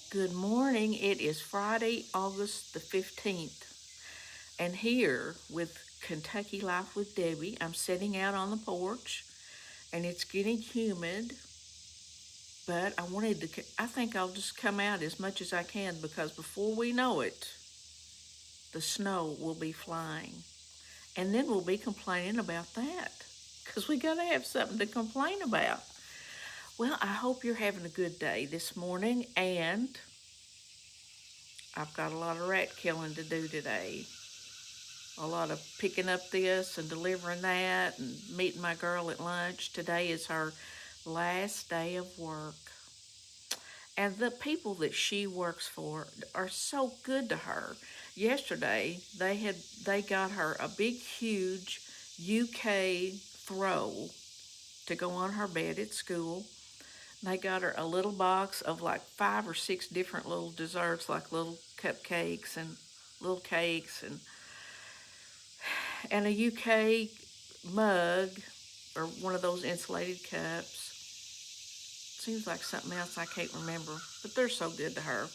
Good morning. It is Friday, August the 15th. And here with Kentucky Life with Debbie, I'm sitting out on the porch and it's getting humid. But I think I'll just come out as much as I can because before we know it, the snow will be flying. And then we'll be complaining about that because we got to have something to complain about. Well, I hope you're having a good day this morning, and I've got a lot of rat killing to do today. A lot of picking up this and delivering that and meeting my girl at lunch. Today is her last day of work. And the people that she works for are so good to her. Yesterday they got her a big huge UK throw to go on her bed at school. They got her a little box of like 5 or 6 different little desserts, like little cupcakes and little cakes and a UK mug or one of those insulated cups. Seems like something else I can't remember, but they're so good to her.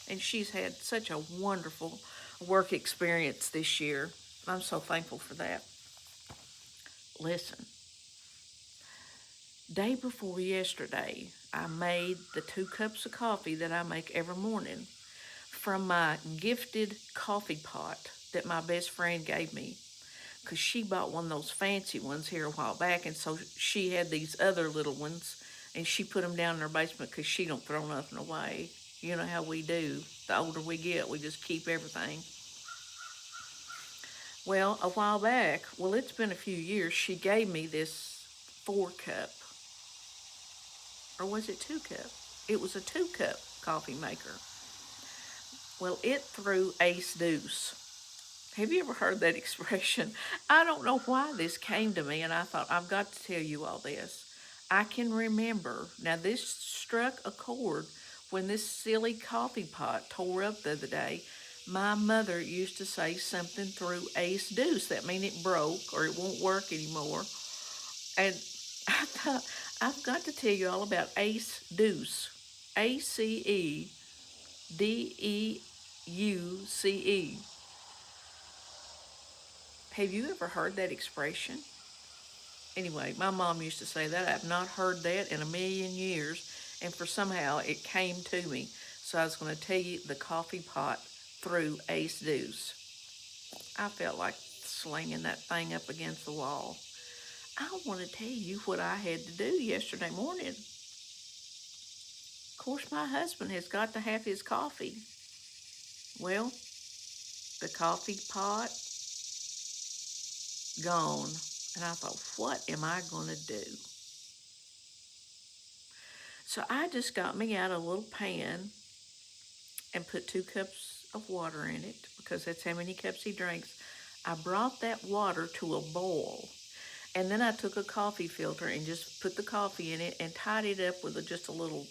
And she's had such a wonderful work experience this year. I'm so thankful for that. Listen, day before yesterday, I made the 2 cups of coffee that I make every morning from my gifted coffee pot that my best friend gave me, because she bought one of those fancy ones here a while back, and so she had these other little ones, and she put them down in her basement because she don't throw nothing away. You know how we do. The older we get, we just keep everything. Well, a while back, it's been a few years, she gave me this 4 cup, or was it 2 cup? It was a 2 cup coffee maker. Well, it threw ace-deuce. Have you ever heard that expression? I don't know why this came to me, and I thought, I've got to tell you all this. I can remember, now this struck a chord when this silly coffee pot tore up the other day. My mother used to say something through ace-deuce. That means it broke or it won't work anymore. And I thought, I've got to tell you all about ace-deuce. ACEDEUCE. Have you ever heard that expression? Anyway, my mom used to say that. I've not heard that in a million years, and for somehow it came to me. So I was going to tell you the coffee pot through ace-deuce. I felt like slinging that thing up against the wall. I want to tell you what I had to do yesterday morning. Of course, my husband has got to have his coffee. Well, the coffee pot gone. And I thought, what am I going to do? So I just got me out a little pan and put 2 cups of water in it because that's how many cups he drinks. I brought that water to a boil. And then I took a coffee filter and just put the coffee in it and tied it up with just a little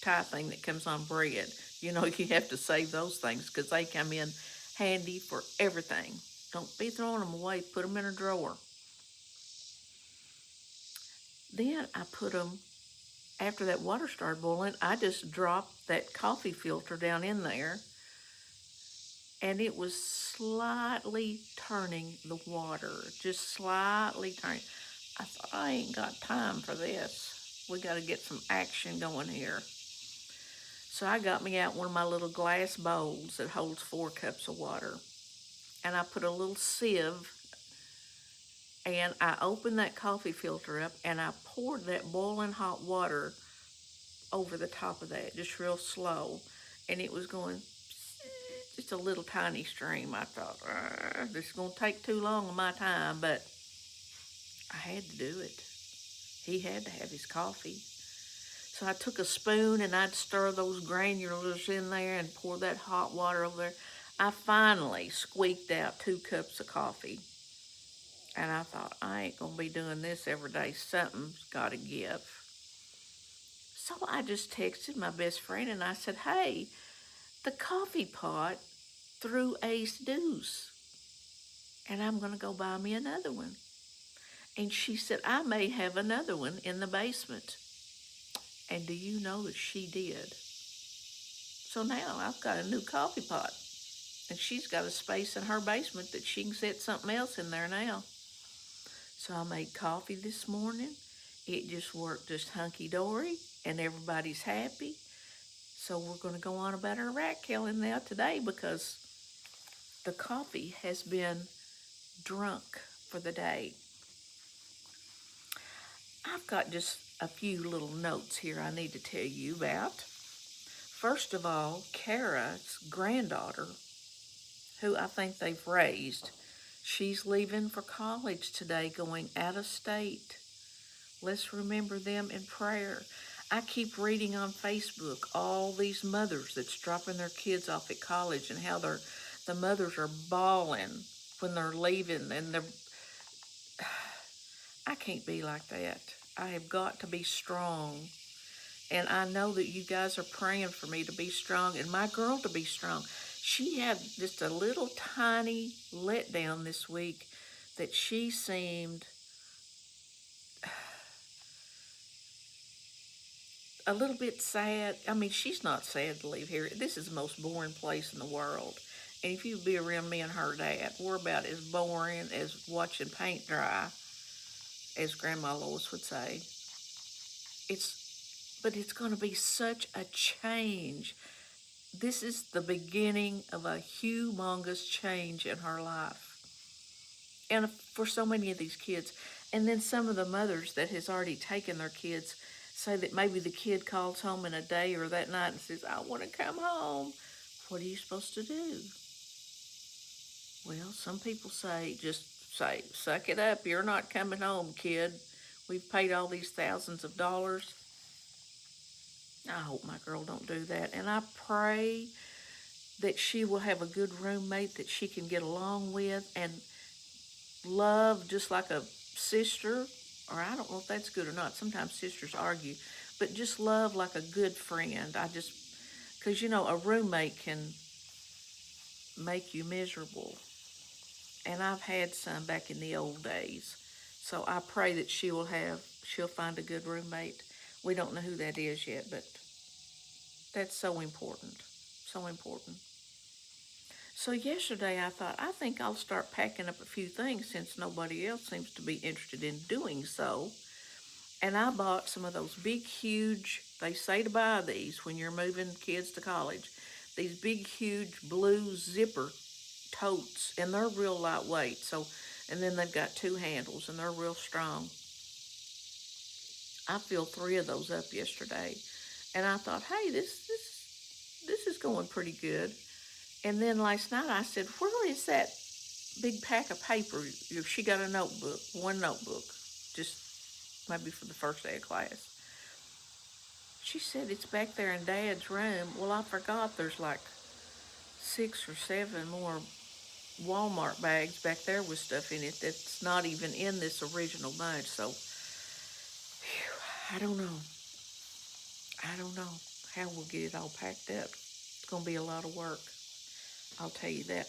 tie thing that comes on bread. You know, you have to save those things because they come in handy for everything. Don't be throwing them away. Put them in a drawer. Then I put them, after that water started boiling, I just dropped that coffee filter down in there, and it was slightly turning the water, just slightly turning. I thought, I ain't got time for this. We got to get some action going here. So I got me out one of my little glass bowls that holds 4 cups of water, and I put a little sieve, and I opened that coffee filter up, and I poured that boiling hot water over the top of that, just real slow, and it was going just a little tiny stream. I thought, this is going to take too long of my time, but I had to do it. He had to have his coffee. So I took a spoon and I'd stir those granulars in there and pour that hot water over there. I finally squeaked out 2 cups of coffee. And I thought, I ain't going to be doing this every day. Something's got to give. So I just texted my best friend and I said, hey, the coffee pot threw ace-deuce, and I'm going to go buy me another one. And she said, I may have another one in the basement. And do you know that she did? So now I've got a new coffee pot, and she's got a space in her basement that she can set something else in there now. So I made coffee this morning. It just worked just hunky-dory, and everybody's happy. So we're going to go on about our rat killing now today because the coffee has been drunk for the day. I've got just a few little notes here I need to tell you about. First of all, Kara's granddaughter, who I think they've raised, she's leaving for college today, going out of state. Let's remember them in prayer. I keep reading on Facebook all these mothers that's dropping their kids off at college and how the mothers are bawling when they're leaving, and I can't be like that. I have got to be strong. And I know that you guys are praying for me to be strong and my girl to be strong. She had just a little tiny letdown this week that she seemed a little bit sad. I mean, she's not sad to leave here. This is the most boring place in the world. And if you'd be around me and her dad, we're about as boring as watching paint dry, as Grandma Lois would say. But it's going to be such a change. This is the beginning of a humongous change in her life. And for so many of these kids. And then some of the mothers that has already taken their kids say that maybe the kid calls home in a day or that night and says, I want to come home. What are you supposed to do? Well, some people say, just say, suck it up. You're not coming home, kid. We've paid all these thousands of dollars. I hope my girl don't do that. And I pray that she will have a good roommate that she can get along with and love just like a sister, or I don't know if that's good or not. Sometimes sisters argue, but just love like a good friend. Because a roommate can make you miserable. And I've had some back in the old days. So I pray that she'll find a good roommate. We don't know who that is yet, but that's so important. So important. So yesterday I thought, I think I'll start packing up a few things since nobody else seems to be interested in doing so. And I bought some of those big, huge, they say to buy these when you're moving kids to college, these big, huge blue zipper totes, and they're real lightweight. And then they've got 2 handles, and they're real strong. I filled 3 of those up yesterday, and I thought, hey, this is going pretty good. And then last night I said, where is that big pack of paper? She got a notebook, 1 notebook, just maybe for the first day of class. She said, it's back there in Dad's room. Well, I forgot there's like 6 or 7 more Walmart bags back there with stuff in it that's not even in this original bunch. So, I don't know. I don't know how we'll get it all packed up. It's going to be a lot of work. I'll tell you that.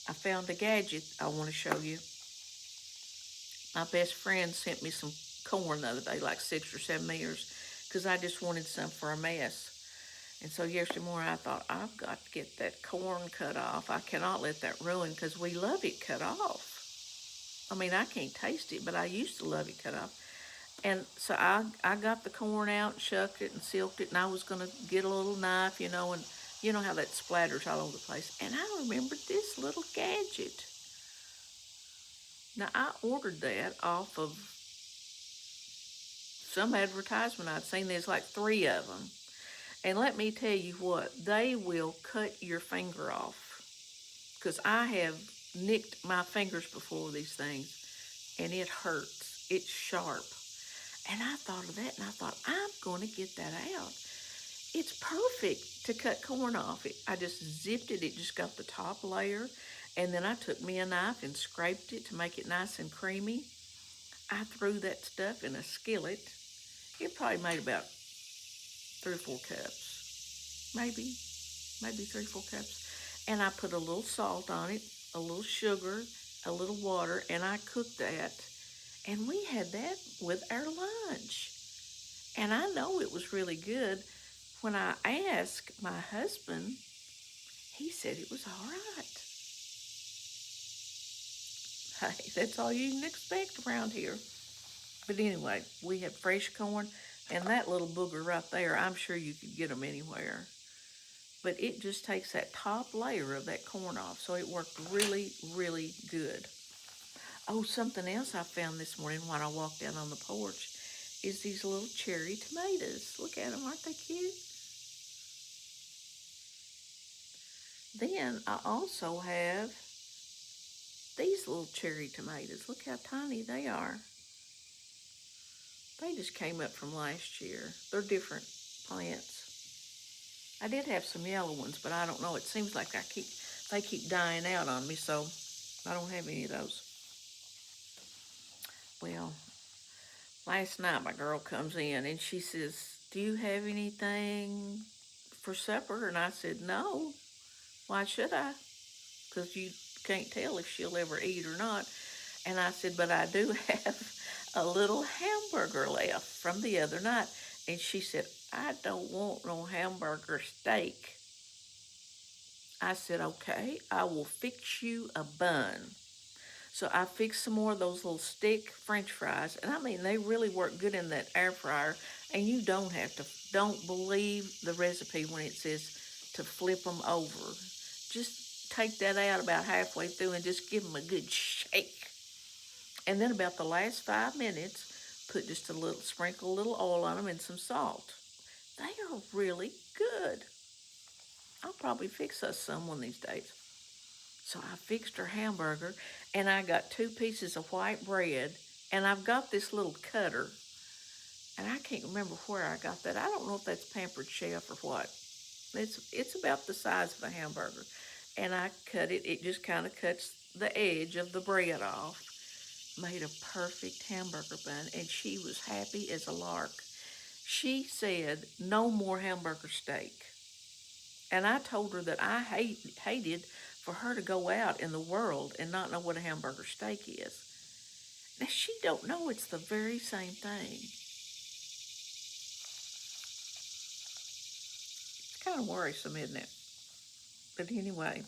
I found a gadget I want to show you. My best friend sent me some corn the other day, like 6 or 7 ears, because I just wanted some for a mess. And so yesterday morning I thought, I've got to get that corn cut off. I cannot let that ruin because we love it cut off. I mean, I can't taste it, but I used to love it cut off. And so I got the corn out, shucked it and silked it, and I was going to get a little knife, and you know how that splatters all over the place. And I remembered this little gadget. Now, I ordered that off of some advertisement I'd seen. There's like 3 of them. And let me tell you what, they will cut your finger off. Because I have nicked my fingers before with these things, and it hurts. It's sharp. And I thought of that, and I thought, I'm going to get that out. It's perfect to cut corn off. I just zipped it. It just got the top layer. And then I took me a knife and scraped it to make it nice and creamy. I threw that stuff in a skillet. It probably made about 3 or 4 cups. Maybe 3 or 4 cups. And I put a little salt on it, a little sugar, a little water, and I cooked that. And we had that with our lunch. And I know it was really good. when I asked my husband, he said it was all right. Hey, that's all you can expect around here. But anyway, we had fresh corn, and that little booger right there, I'm sure you could get them anywhere. But it just takes that top layer of that corn off, so it worked really, really good. Oh, something else I found this morning when I walked out on the porch is these little cherry tomatoes. Look at them, aren't they cute? Then I also have these little cherry tomatoes. Look how tiny they are. They just came up from last year. They're different plants. I did have some yellow ones, but I don't know. It seems like they keep dying out on me, so I don't have any of those. Well, last night my girl comes in and she says, "Do you have anything for supper?" And I said, "No. Why should I? Because you can't tell if she'll ever eat or not." And I said, "But I do have a little hamburger left from the other night." And she said, "I don't want no hamburger steak." I said, "Okay, I will fix you a bun." So I fixed some more of those little stick French fries. And I mean, they really work good in that air fryer. And you don't believe the recipe when it says to flip them over. Just take that out about halfway through and just give them a good shake. And then about the last 5 minutes, put just sprinkle a little oil on them and some salt. They are really good. I'll probably fix us some one of these days. So I fixed her hamburger, and I got 2 pieces of white bread, and I've got this little cutter, and I can't remember where I got that. I don't know if that's Pampered Chef or what. It's about the size of a hamburger, and I cut it. It just kind of cuts the edge of the bread off. Made a perfect hamburger bun, and she was happy as a lark. She said no more hamburger steak. And I told her that I hated for her to go out in the world and not know what a hamburger steak is. Now she don't know it's the very same thing. It's kind of worrisome, isn't it? But anyway,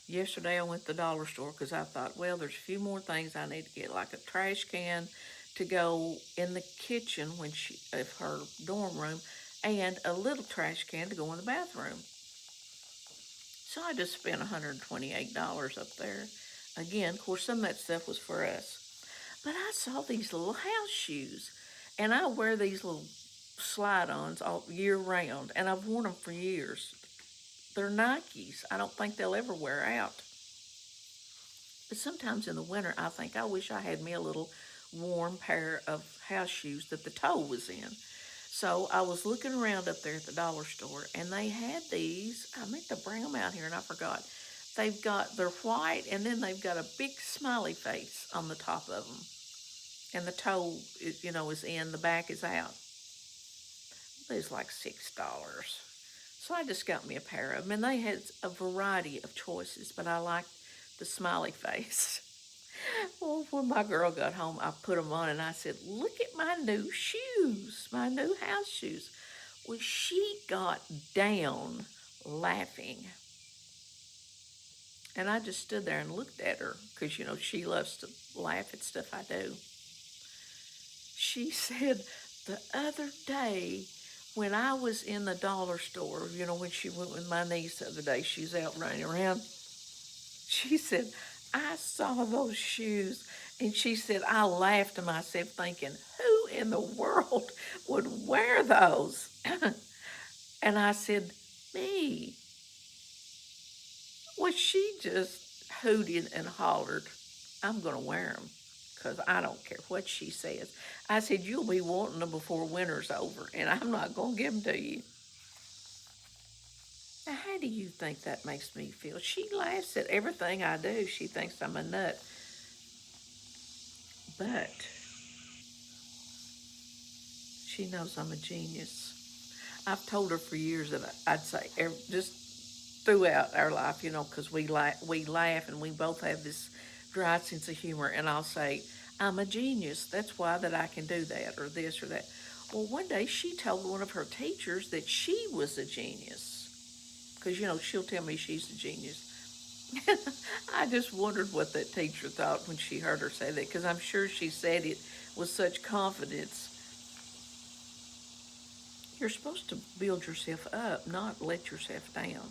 yesterday I went to the dollar store because I thought, well, there's a few more things I need to get, like a trash can to go in the kitchen of her dorm room, and a little trash can to go in the bathroom. So I just spent $128 up there. Again, of course, some of that stuff was for us. But I saw these little house shoes, and I wear these little slide-ons all year round, and I've worn them for years. They're Nikes. I don't think they'll ever wear out. But sometimes in the winter, I think I wish I had me a little warm pair of house shoes that the toe was in. So I was looking around up there at the dollar store, and they had these. I meant to bring them out here, and I forgot. They're white, and then they've got a big smiley face on the top of them. And the toe, is in, the back is out. It was like $6. So I just got me a pair of them, and they had a variety of choices, but I liked the smiley face. Well, when my girl got home, I put them on, and I said, "Look at my new shoes, my new house shoes." Well, she got down laughing. And I just stood there and looked at her because, she loves to laugh at stuff I do. She said, "The other day when I was in the dollar store, when she went with my niece the other day, she was out running around. She said, I saw those shoes." And she said, "I laughed to myself thinking, who in the world would wear those?" And I said, "Me." Well, she just hooted and hollered, "I'm going to wear them because I don't care what she says." I said, "You'll be wanting them before winter's over, and I'm not going to give them to you." Now, how do you think that makes me feel? She laughs at everything I do. She thinks I'm a nut. But she knows I'm a genius. I've told her for years that I'd say, just throughout our life, because we laugh and we both have this dry sense of humor, and I'll say, "I'm a genius. That's why that I can do that or this or that." Well, one day she told one of her teachers that she was a genius. Because, she'll tell me she's a genius. I just wondered what that teacher thought when she heard her say that, because I'm sure she said it with such confidence. You're supposed to build yourself up, not let yourself down.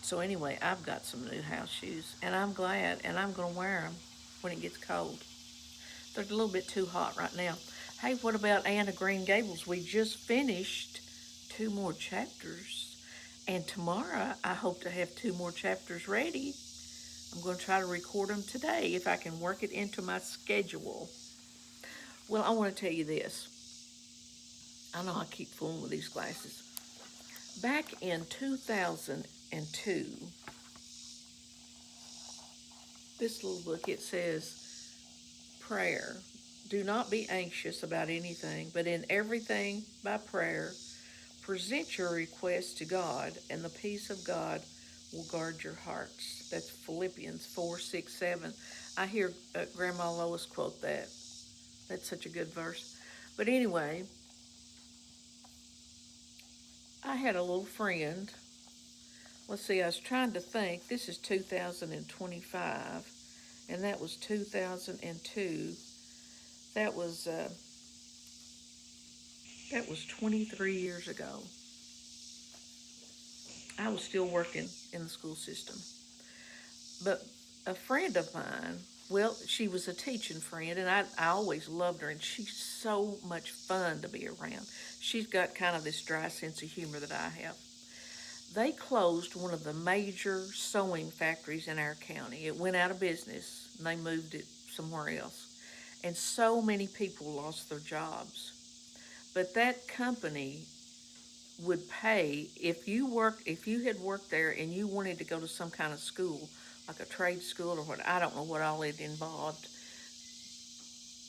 So anyway, I've got some new house shoes, and I'm glad, and I'm going to wear them when it gets cold. They're a little bit too hot right now. Hey, what about Anne of Green Gables? We just finished 2 more chapters, and tomorrow I hope to have 2 more chapters ready. I'm going to try to record them today if I can work it into my schedule. Well, I want to tell you this. I know I keep fooling with these glasses. Back in 2002, this little book, it says, prayer. Do not be anxious about anything, but in everything by prayer, present your requests to God, and the peace of God will guard your hearts. That's Philippians 4:6-7. I hear Grandma Lois quote that. That's such a good verse. But anyway, I had a little friend. Let's see, I was trying to think. This is 2025, and that was 2002. That was 23 years ago. I was still working in the school system. But a friend of mine, well, she was a teaching friend, and I always loved her, and she's so much fun to be around. She's got kind of this dry sense of humor that I have. They closed one of the major sewing factories in our county. It went out of business, and they moved it somewhere else. And so many people lost their jobs. But that company would pay if you had worked there and you wanted to go to some kind of school, like a trade school or what, I don't know what all it involved.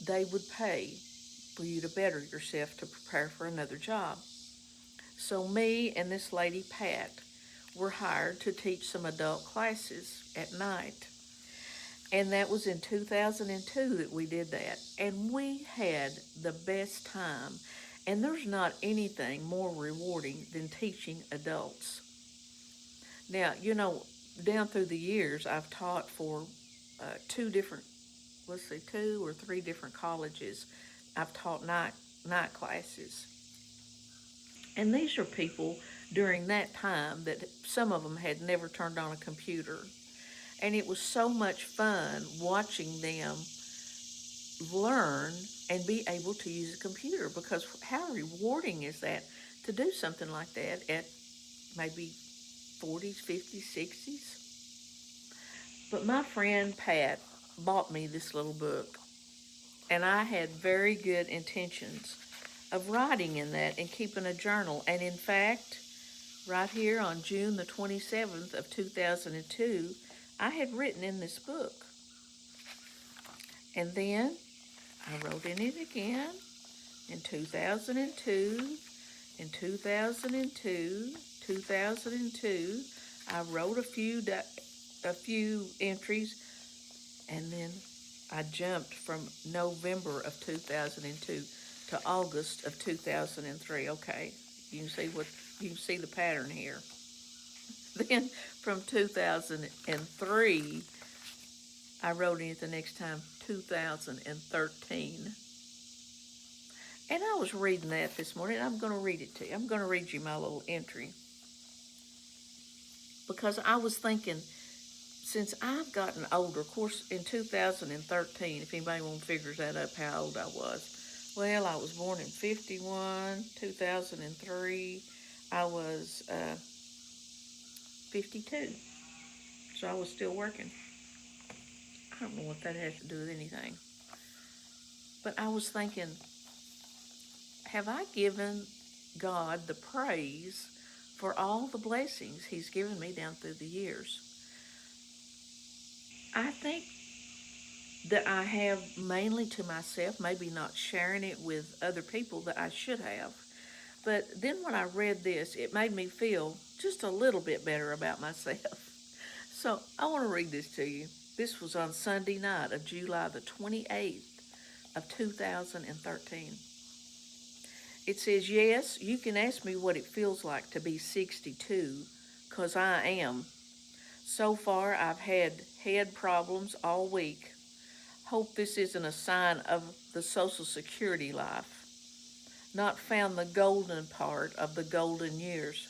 They would pay for you to better yourself to prepare for another job. So me and this lady Pat were hired to teach some adult classes at night. And that was in 2002 that we did that. And we had the best time. And there's not anything more rewarding than teaching adults. Now, down through the years, I've taught for 2 or 3 different colleges. I've taught night classes. And these are people during that time that some of them had never turned on a computer. And it was so much fun watching them learn and be able to use a computer, because how rewarding is that to do something like that at maybe 40s, 50s, 60s? But my friend Pat bought me this little book, and I had very good intentions of writing in that and keeping a journal. And in fact, right here on June the 27th of 2002, I had written in this book. And then I wrote in it again in 2002, in 2002, 2002. I wrote a few entries, and then I jumped from November of 2002 to August of 2003. Okay, you can see the pattern here. Then from 2003, I wrote in it the next time, 2013. And I was reading that this morning. I'm going to read it to you. I'm going to read you my little entry. Because I was thinking, since I've gotten older, of course, in 2013, if anybody figures that up, how old I was. Well, I was born in 51, 2003. I was 52. So I was still working. I don't know what that has to do with anything. But I was thinking, have I given God the praise for all the blessings He's given me down through the years? I think that I have, mainly to myself, maybe not sharing it with other people that I should have. But then when I read this, it made me feel just a little bit better about myself. So I want to read this to you. This was on Sunday night of July the 28th of 2013. It says, yes, you can ask me what it feels like to be 62, 'cause I am. So far, I've had head problems all week. Hope this isn't a sign of the Social Security life. Not found the golden part of the golden years.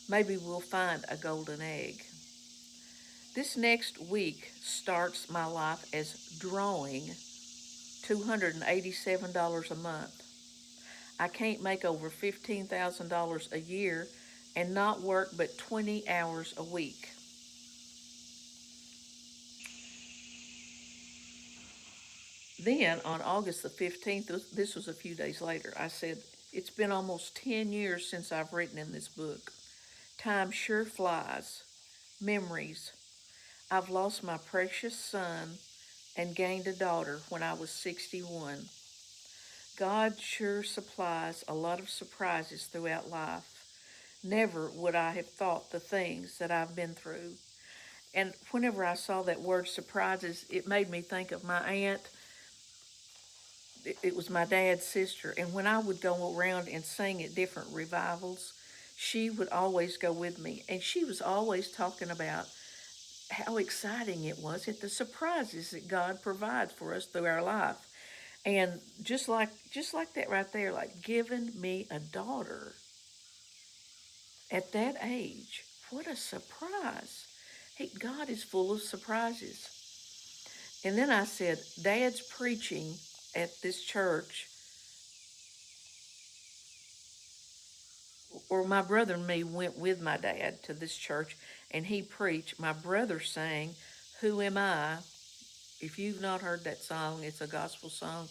Maybe we'll find a golden egg. This next week starts my life as drawing $287 a month. I can't make over $15,000 a year and not work but 20 hours a week. Then on August the 15th, this was a few days later, I said, it's been almost 10 years since I've written in this book. Time sure flies. Memories. I've lost my precious son and gained a daughter when I was 61. God sure supplies a lot of surprises throughout life. Never would I have thought the things that I've been through. And whenever I saw that word surprises, it made me think of my aunt. It was my dad's sister. And when I would go around and sing at different revivals, she would always go with me. And she was always talking about how exciting it was at the surprises that God provides for us through our life. And just like that right there, like giving me a daughter at that age. What a surprise. Hey, God is full of surprises. And then I said, Dad's preaching at this church, or my brother and me went with my dad to this church, and he preached. My brother sang, Who Am I? If you've not heard that song, it's a gospel song.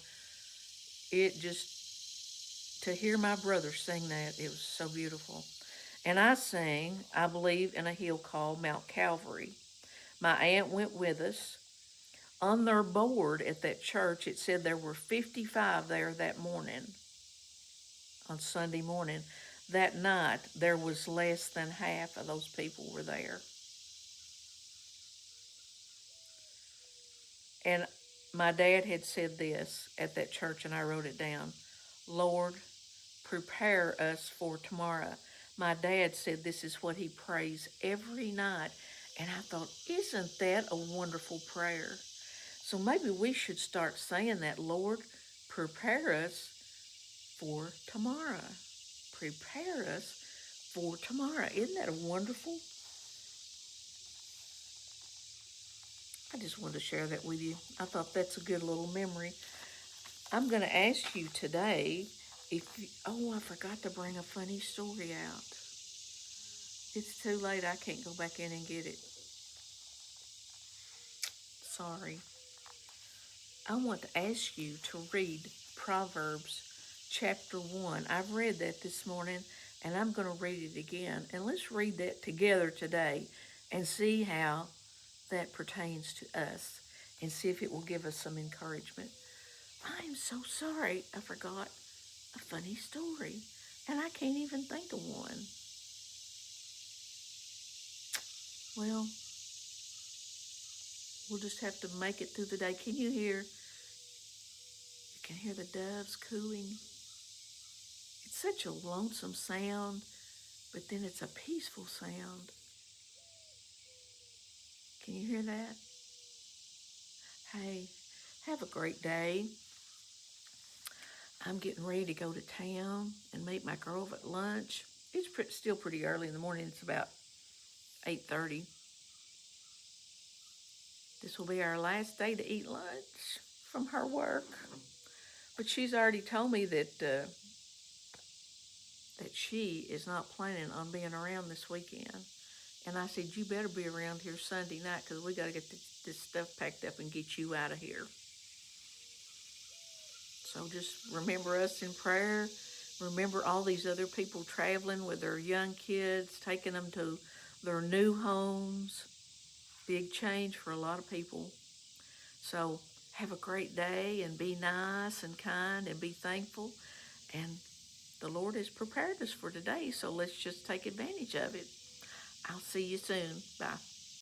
It just, to hear my brother sing that, it was so beautiful. And I sang, I believe, in a hill called Mount Calvary. My aunt went with us. On their board at that church, it said there were 55 there that morning, on Sunday morning. That night, there was less than half of those people were there. And my dad had said this at that church, and I wrote it down. Lord, prepare us for tomorrow. My dad said this is what he prays every night. And I thought, isn't that a wonderful prayer? So maybe we should start saying that, Lord, prepare us for tomorrow. Prepare us for tomorrow. Isn't that a wonderful? I just wanted to share that with you. I thought that's a good little memory. I'm going to ask you today if you, oh, I forgot to bring a funny story out. It's too late. I can't go back in and get it. Sorry. I want to ask you to read Proverbs chapter 1. I've read that this morning, and I'm going to read it again. And let's read that together today and see how that pertains to us and see if it will give us some encouragement. I am so sorry I forgot a funny story, and I can't even think of one. Well, we'll just have to make it through the day. Can you hear? You can hear the doves cooing. It's such a lonesome sound, but then it's a peaceful sound. Can you hear that? Hey, have a great day. I'm getting ready to go to town and meet my girl at lunch. It's still pretty early in the morning. It's about 8:30. This will be our last day to eat lunch from her work. But she's already told me that she is not planning on being around this weekend. And I said, you better be around here Sunday night because we got to get this stuff packed up and get you out of here. So just remember us in prayer. Remember all these other people traveling with their young kids, taking them to their new homes. Big change for a lot of people. So have a great day and be nice and kind and be thankful. And the Lord has prepared us for today, so let's just take advantage of it. I'll see you soon. Bye.